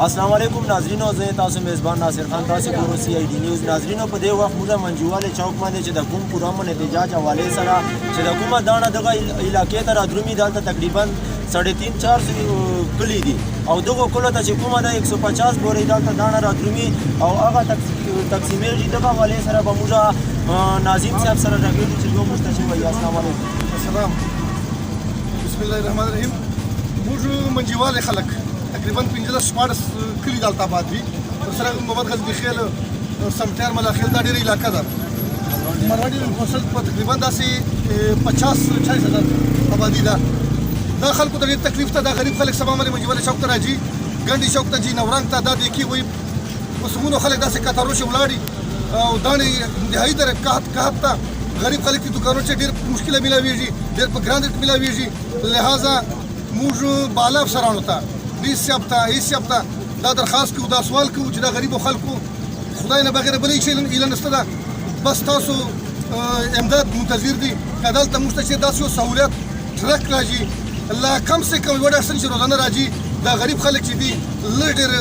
अस्सलाम वालेकुम नाज़रीनो زه تاسو میزبان ناصر خان تاسو ګورو سی آی ډی نیوز ناظرینو په دې وخت موږ منجواله چوک باندې چې د کوم پوره من احتجاج حواله سره چې د کومه دانه دغه علاقې ته رادرومي دلته تقریبا 350 کلی دي او دغه کله ته چې کومه د 150 بورې دلته دانه رادرومي او هغه تقسیمېږي دغه حواله سره به موږ ناظم صاحب سره راغلي چې دوه مستشفى وي. السلام علیکم. السلام. بسم الله الرحمن الرحیم. موږ منجواله خلک تقریبا 15 کلی دلته آباد دي. سره محمد غزنی خیل سمټر ملاخیل دا ډېره علاقه ده. مروړي فصل په تقریبا داسې 50-40 آبادی ده. دا خلکو ته ډېر تکلیف ته دا غریب خلک سبا باندې منجواله چوک ته راځي، ګنډي چوک ته ځي، نورنګ ته دا دی کې وایي وسمونو خلک داسې کتارو شي ولاړي او دانې انتهایي در قحط ته غریب خلک دي دوکانو چې ډېر مشکله ملاویږي، ډېر په ګران ریټ ملاویږي. لہذا موږ بالا افسرانو ته هیڅ ته دا درخواست کوو، دا سوال کوو چې دا غریبو خلکو خدای نه بغیر بل هیڅ شی ایله نشته ده، بس تاسو امداد منتظر دي که دلته موږ ته چې داسې یو سهولیت ټرک راځي لا کم سے کم یوه ډاکټر چې روزانه راځي دا غریب خلک چې دي لږ ډېر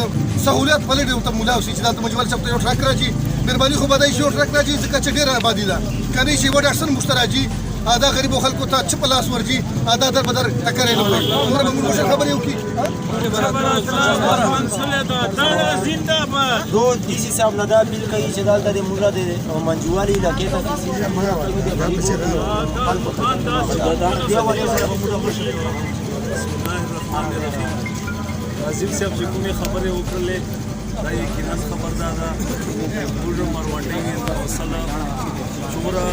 سهولیت په لږ ډېر ورته ملاو شي چې دلته منجواله چوک ته یو ټرک راځي. مهرباني خو به دا یو ټرک راځي ځکه چې ډېره آبادي ده، که نه شي یوه ډاکټر موږ ته راځي دا غریبو خلکو ته چې په لاس ورځي دا در بدر ټکر یې نه وکړي. عمر به موږ خبرې وکړي. دو ډیسي صاحب نه دا بیل کوي چې دلته د موږ د منجوالي علاقې ته ناظم صاحب چې کومې خبرې وکړلې دا یقینا خبردار ده. موږ مروانډۍ حوصله څومره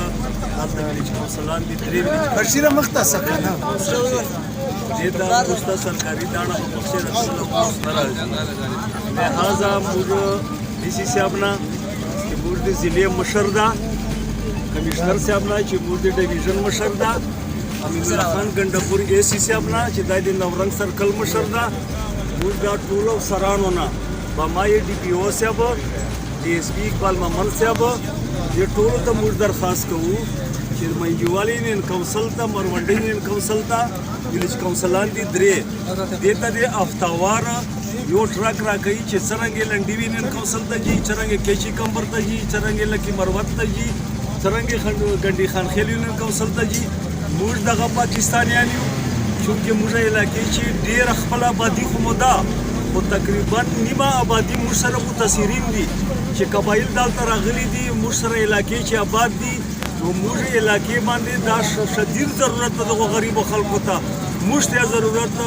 هلته ویلي چې حوصلان دي درې بشیره مخته سکنه دې ته وروسته سرکاري داڼه په بخشې رسوله پوسټ نه راځي. لہذا موږ ډي سي صاحب نه چې موږ د ضلع مشر ده، کمیشنر صاحب نه چې موږ د ډیویژن مشر ده، امین الله خان ګنډپور اے سی صاحب نه چې دا د نورنګ سرکل مشر ده، موږ دا ټولو افسرانو نه بمای ډي پی او صاحب، ډي ایس پي اقبال محمد صاحب دې ټولو ته موږ درخواست کوو چې منجوالي یونین کونسل ته مروانډۍ یونین کونسل ته ویلیج کونسلان دي درې دې ته د هفتهوار یو ټرک راکوي چې څرنګه لنډي یونین کونسل ته ځي، څرنګه کیچي کمبر ته ځي، څرنګه لکي مروت ته ځي، څرنګه ګنډي خان خیل یونین کونسل ته ځي. موږ دغه پاکستانیان یو چونکې موږ علاقې چې ډېره خپله آبادي خو مو ده خو تقریبا نیمه آبادي موږ سره متاثرین دي چې قبایل دلته راغلي دي، موږ سره علاقې چې آباد دي نو موږ علاقې باندې دا شدید ضرورت ده دغو غریبو خلکو ته، موږ ته ضرورت ده.